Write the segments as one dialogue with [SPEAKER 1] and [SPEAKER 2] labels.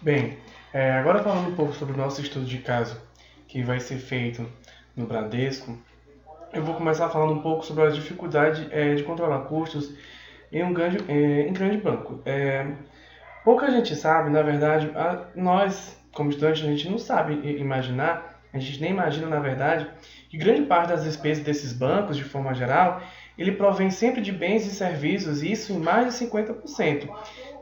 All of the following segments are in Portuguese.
[SPEAKER 1] Bem, agora falando um pouco sobre o nosso estudo de caso que vai ser feito no Bradesco, eu vou começar falando um pouco sobre a dificuldade de controlar custos em grande banco. Pouca gente sabe, na verdade, nós, como estudantes, a gente não sabe imaginar, a gente nem imagina, na verdade, que grande parte das despesas desses bancos, de forma geral, ele provém sempre de bens e serviços, e isso em mais de 50%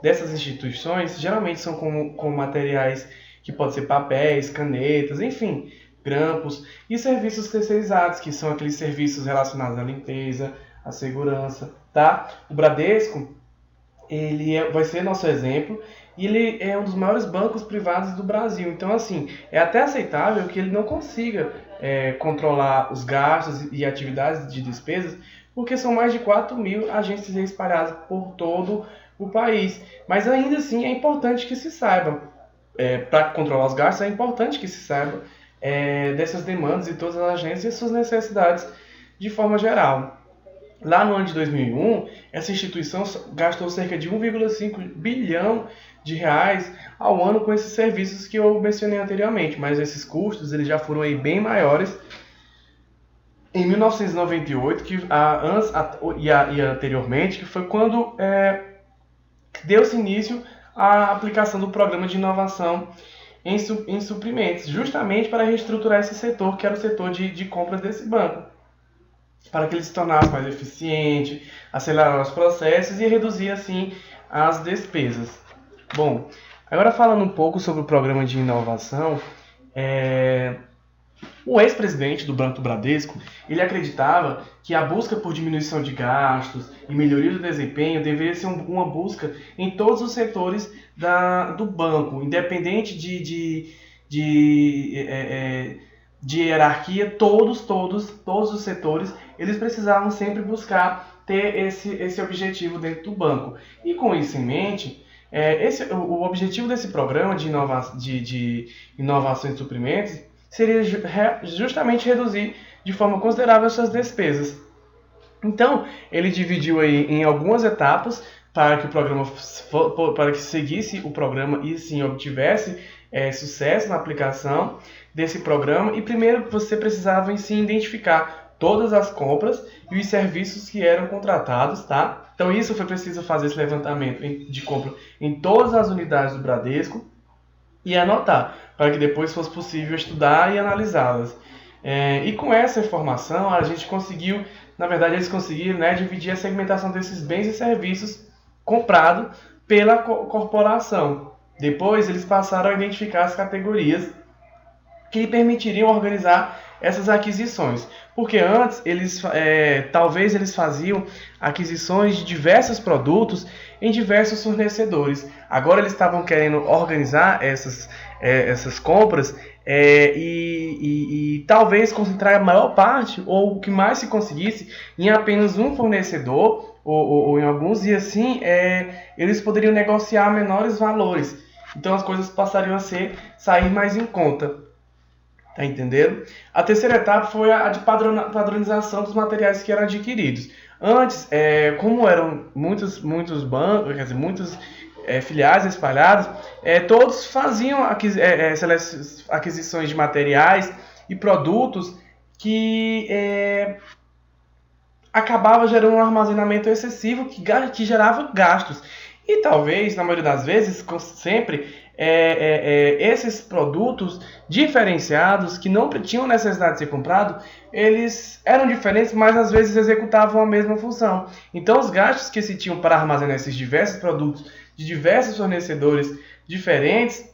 [SPEAKER 1] dessas instituições, geralmente são com materiais que podem ser papéis, canetas, enfim, grampos, e serviços terceirizados, que são aqueles serviços relacionados à limpeza, à segurança, tá? O Bradesco, vai ser nosso exemplo e ele é um dos maiores bancos privados do Brasil. Então, assim, é até aceitável que ele não consiga controlar os gastos e atividades de despesas, porque são mais de 4.000 agências espalhadas por todo o país. Mas ainda assim é importante que se saiba, para controlar os gastos, é importante que se saiba dessas demandas de todas as agências e suas necessidades de forma geral. Lá no ano de 2001, essa instituição gastou cerca de 1,5 bilhão de reais ao ano com esses serviços que eu mencionei anteriormente, mas esses custos eles já foram aí bem maiores em 1998 e anteriormente, que foi quando deu-se início à aplicação do programa de inovação em suprimentos, justamente para reestruturar esse setor, que era o setor de compras desse banco, para que ele se tornasse mais eficiente, acelerar os processos e reduzir, assim, as despesas. Bom, agora falando um pouco sobre o programa de inovação, o ex-presidente do Banco do Bradesco, ele acreditava que a busca por diminuição de gastos e melhoria do desempenho deveria ser uma busca em todos os setores do banco, independente de hierarquia, todos os setores, eles precisavam sempre buscar ter esse objetivo dentro do banco. E com isso em mente, o objetivo desse programa de inovação de suprimentos seria justamente reduzir de forma considerável as suas despesas. Então, ele dividiu aí em algumas etapas para que seguisse o programa e sim obtivesse sucesso na aplicação desse programa. E primeiro você precisava em si identificar todas as compras e os serviços que eram contratados, tá? Então isso foi preciso fazer esse levantamento de compra em todas as unidades do Bradesco e anotar, para que depois fosse possível estudar e analisá-las. E com essa informação a gente conseguiu, na verdade eles conseguiram, dividir a segmentação desses bens e serviços comprados pela corporação. Depois eles passaram a identificar as categorias que permitiriam organizar essas aquisições. Porque antes, talvez eles faziam aquisições de diversos produtos em diversos fornecedores. Agora eles estavam querendo organizar essas compras e talvez concentrar a maior parte, ou o que mais se conseguisse, em apenas um fornecedor, ou em alguns, e assim eles poderiam negociar menores valores. Então as coisas passariam a sair mais em conta. Tá entendendo? A terceira etapa foi a de padronização dos materiais que eram adquiridos. Antes, como eram muitos bancos, quer dizer, muitas filiais espalhadas, todos faziam aquisições de materiais e produtos que acabava gerando um armazenamento excessivo que gerava gastos. E talvez, na maioria das vezes, sempre, esses produtos diferenciados, que não tinham necessidade de ser comprados, eles eram diferentes, mas às vezes executavam a mesma função. Então, os gastos que se tinham para armazenar esses diversos produtos de diversos fornecedores diferentes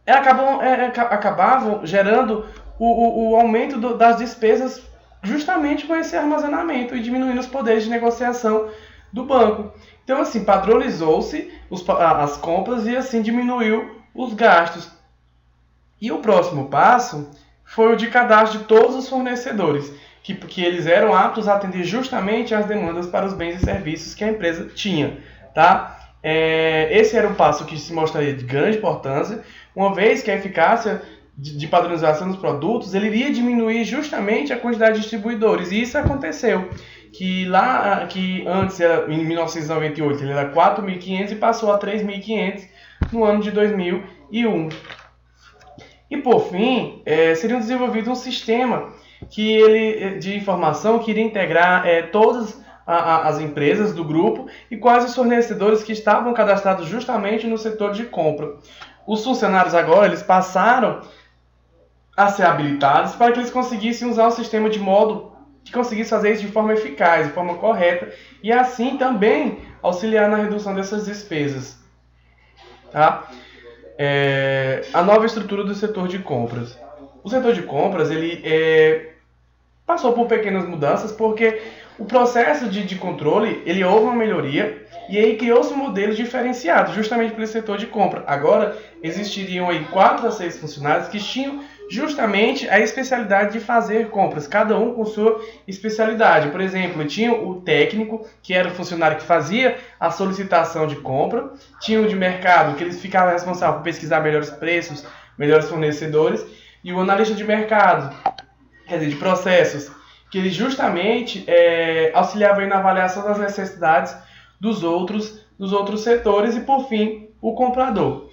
[SPEAKER 1] acabavam gerando o aumento das despesas justamente com esse armazenamento e diminuindo os poderes de negociação do banco. Então, assim, padronizou-se as compras e assim diminuiu os gastos. E o próximo passo foi o de cadastro de todos os fornecedores, que eles eram aptos a atender justamente às demandas para os bens e serviços que a empresa tinha, tá? Esse era um passo que se mostraria de grande importância, uma vez que a eficácia de padronização dos produtos ele iria diminuir justamente a quantidade de distribuidores. E isso aconteceu. Que antes, em 1998, ele era 4.500 e passou a 3.500 no ano de 2001. E por fim, seria desenvolvido um sistema de informação que iria integrar todas as empresas do grupo e quais os fornecedores que estavam cadastrados justamente no setor de compra. Os funcionários agora eles passaram a ser habilitados para que eles conseguissem usar o sistema de modo que conseguisse fazer isso de forma eficaz, de forma correta e assim também auxiliar na redução dessas despesas. Tá? A nova estrutura do setor de compras. O setor de compras ele passou por pequenas mudanças porque o processo de controle ele houve uma melhoria e aí criou-se um modelo diferenciado justamente para esse setor de compra. Agora existiriam aí 4 a 6 funcionários que tinham justamente a especialidade de fazer compras, cada um com sua especialidade. Por exemplo, tinha o técnico, que era o funcionário que fazia a solicitação de compra, tinha o de mercado, que eles ficavam responsáveis por pesquisar melhores preços, melhores fornecedores, e o analista de mercado, quer dizer, de processos, que ele justamente auxiliava aí na avaliação das necessidades dos outros setores e, por fim, o comprador.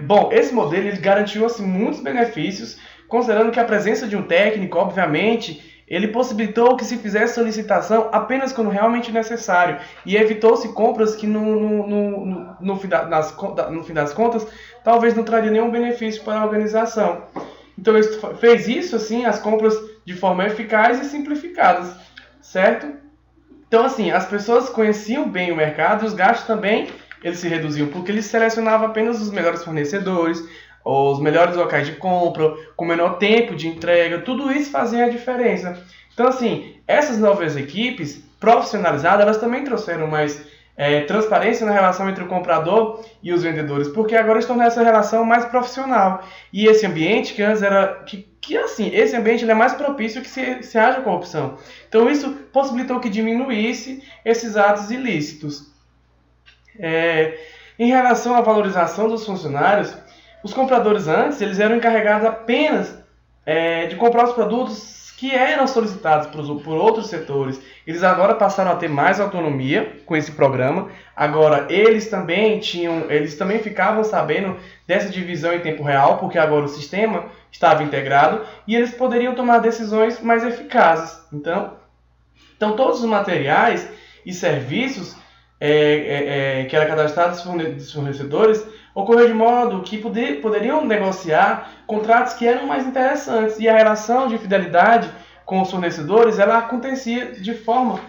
[SPEAKER 1] Bom, esse modelo ele garantiu assim, muitos benefícios, considerando que a presença de um técnico, obviamente, ele possibilitou que se fizesse solicitação apenas quando realmente necessário e evitou-se compras que no fim das contas talvez não traria nenhum benefício para a organização. Então ele fez isso assim, as compras de forma eficaz e simplificadas, certo? Então assim, as pessoas conheciam bem o mercado e os gastos também eles se reduziam porque eles selecionavam apenas os melhores fornecedores, os melhores locais de compra, com menor tempo de entrega, tudo isso fazia a diferença. Então assim, essas novas equipes profissionalizadas, elas também trouxeram mais transparência na relação entre o comprador e os vendedores, porque agora estão nessa relação mais profissional. E esse ambiente que antes era esse ambiente ele é mais propício que se haja corrupção. Então isso possibilitou que diminuísse esses atos ilícitos. Em relação à valorização dos funcionários, os compradores antes eles eram encarregados apenas de comprar os produtos que eram solicitados por outros setores. Eles agora passaram a ter mais autonomia com esse programa. Agora eles também ficavam sabendo dessa divisão em tempo real, porque agora o sistema estava integrado e eles poderiam tomar decisões mais eficazes. Então todos os materiais e serviços que eram cadastrados dos fornecedores ocorreu de modo que poderiam negociar contratos que eram mais interessantes e a relação de fidelidade com os fornecedores ela acontecia de forma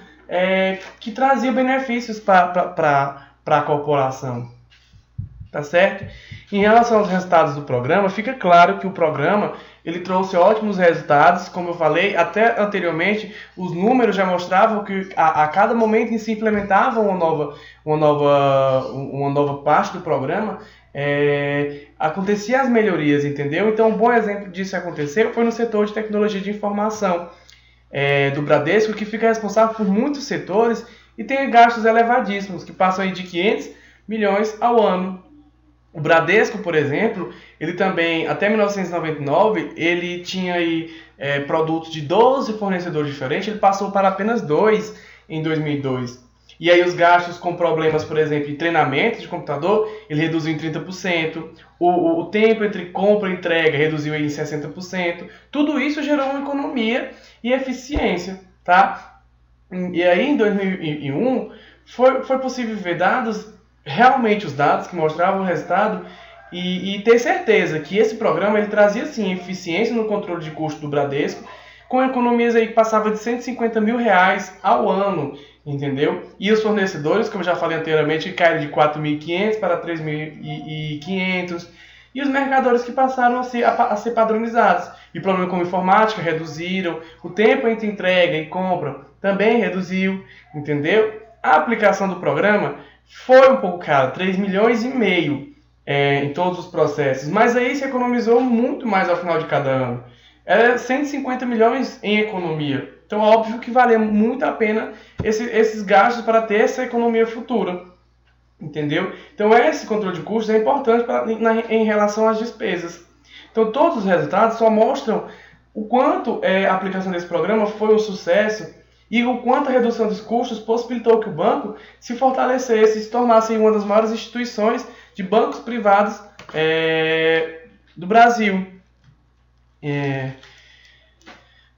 [SPEAKER 1] que trazia benefícios para a corporação. Tá certo? Em relação aos resultados do programa, fica claro que o programa ele trouxe ótimos resultados, como eu falei, até anteriormente os números já mostravam que a cada momento em que se implementava uma nova parte do programa, acontecia as melhorias, entendeu? Então um bom exemplo disso aconteceu foi no setor de tecnologia de informação do Bradesco, que fica responsável por muitos setores e tem gastos elevadíssimos, que passam aí de 500 milhões ao ano. O Bradesco, por exemplo, ele também, até 1999, ele tinha aí, produtos de 12 fornecedores diferentes, ele passou para apenas 2 em 2002. E aí os gastos com problemas, por exemplo, de treinamento de computador, ele reduziu em 30%, o tempo entre compra e entrega reduziu em 60%, tudo isso gerou uma economia e eficiência, tá? E aí em 2001 foi possível ver realmente os dados que mostravam o resultado e ter certeza que esse programa ele trazia sim eficiência no controle de custo do Bradesco, com economias aí que passavam de R$150 mil ao ano, entendeu? E os fornecedores, como eu já falei anteriormente, caíram de 4.500 para 3.500 e os mercadores que passaram a ser padronizados. E problemas como informática reduziram, o tempo entre entrega e compra também reduziu, entendeu? A aplicação do programa foi um pouco caro, 3,5 milhões em todos os processos, mas aí se economizou muito mais ao final de cada ano. Era 150 milhões em economia. Então, óbvio que valia muito a pena esses gastos para ter essa economia futura. Entendeu? Então, esse controle de custos é importante em relação às despesas. Então, todos os resultados só mostram o quanto a aplicação desse programa foi um sucesso e o quanto a redução dos custos possibilitou que o banco se fortalecesse e se tornasse uma das maiores instituições de bancos privados do Brasil.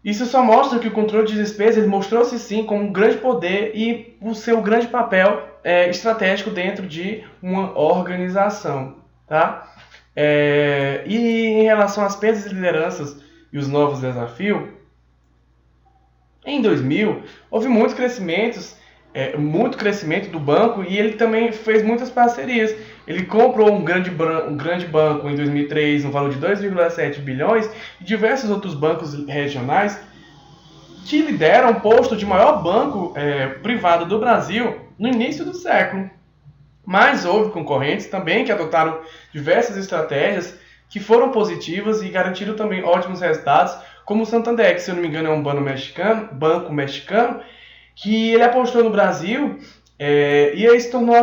[SPEAKER 1] Isso só mostra que o controle de despesas mostrou-se sim como um grande poder e o seu grande papel estratégico dentro de uma organização. Tá? E em relação às perdas de lideranças e os novos desafios, em 2000 houve muito crescimento do banco e ele também fez muitas parcerias. Ele comprou um grande banco em 2003 no valor de 2,7 bilhões e diversos outros bancos regionais que lideram o posto de maior banco privado do Brasil no início do século. Mas houve concorrentes também que adotaram diversas estratégias que foram positivas e garantiram também ótimos resultados, como o Santander, que se eu não me engano é um banco mexicano, que ele apostou no Brasil e aí se tornou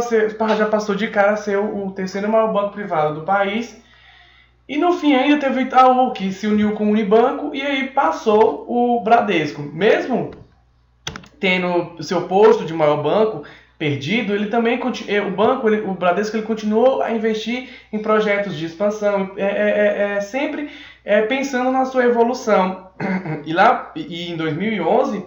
[SPEAKER 1] já passou de cara a ser o terceiro maior banco privado do país. E no fim ainda teve o Itaú, que se uniu com o Unibanco e aí passou o Bradesco. Mesmo tendo o seu posto de maior banco perdido, ele também o Bradesco ele continuou a investir em projetos de expansão, sempre pensando na sua evolução. E em 2011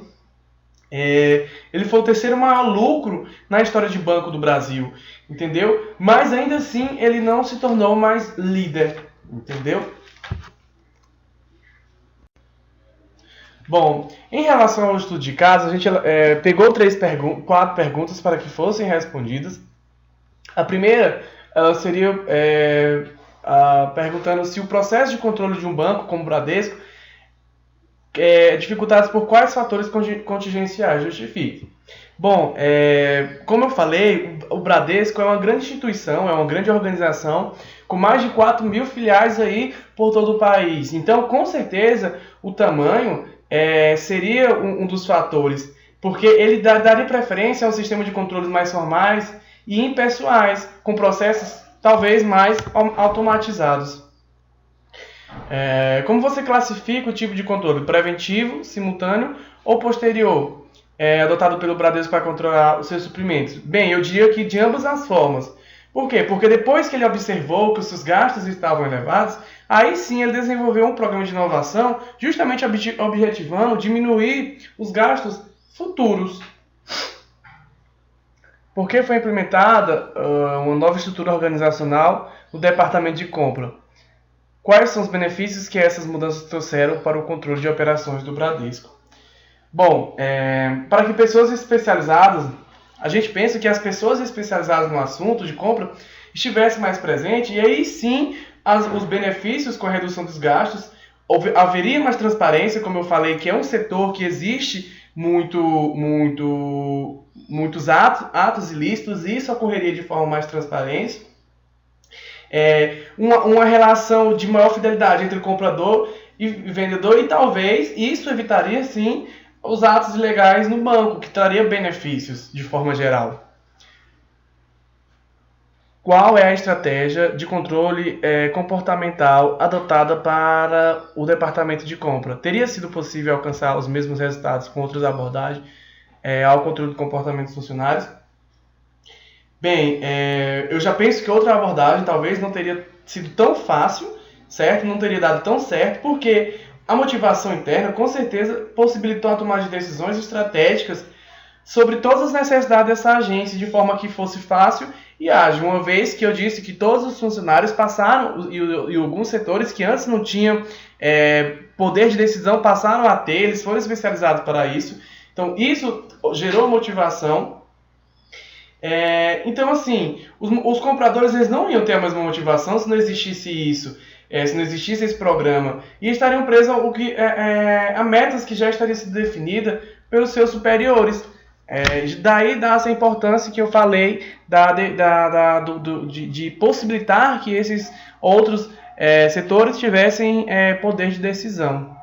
[SPEAKER 1] ele foi o terceiro maior lucro na história de banco do Brasil, entendeu? Mas ainda assim ele não se tornou mais líder, entendeu? Bom, em relação ao estudo de caso, a gente pegou 4 perguntas para que fossem respondidas. A primeira seria perguntando se o processo de controle de um banco como o Bradesco dificultados por quais fatores contingenciais justifique. Bom, como eu falei, o Bradesco é uma grande instituição, é uma grande organização com mais de 4 mil filiais aí por todo o país. Então, com certeza, o tamanho seria um dos fatores, porque ele daria preferência a um sistema de controles mais formais e impessoais, com processos talvez mais automatizados. Como você classifica o tipo de controle? Preventivo, simultâneo ou posterior? Adotado pelo Bradesco para controlar os seus suprimentos? Bem, eu diria que de ambas as formas. Por quê? Porque depois que ele observou que os seus gastos estavam elevados, aí sim ele desenvolveu um programa de inovação justamente objetivando diminuir os gastos futuros. Porque foi implementada uma nova estrutura organizacional no departamento de compra. Quais são os benefícios que essas mudanças trouxeram para o controle de operações do Bradesco? Bom, para que pessoas especializadas, a gente pensa que as pessoas especializadas no assunto de compra estivessem mais presentes e aí sim os benefícios com a redução dos gastos, haveria mais transparência, como eu falei, que é um setor que existe muitos atos ilícitos e isso ocorreria de forma mais transparente. Uma relação de maior fidelidade entre o comprador e vendedor e talvez isso evitaria sim os atos ilegais no banco, que traria benefícios de forma geral. Qual é a estratégia de controle comportamental adotada para o departamento de compra? Teria sido possível alcançar os mesmos resultados com outras abordagens ao controle do comportamento dos funcionários? Bem, eu já penso que outra abordagem talvez não teria sido tão fácil, certo? Não teria dado tão certo, porque a motivação interna com certeza possibilitou a tomada de decisões estratégicas sobre todas as necessidades dessa agência de forma que fosse fácil e ágil, uma vez que eu disse que todos os funcionários passaram, e alguns setores que antes não tinham poder de decisão passaram a ter, eles foram especializados para isso. Então isso gerou motivação. Então assim, os compradores eles não iam ter a mesma motivação se não existisse isso, se não existisse esse programa, e estariam presos a metas que já estariam sido definidas pelos seus superiores. Daí dá essa importância que eu falei de possibilitar que esses outros setores tivessem poder de decisão.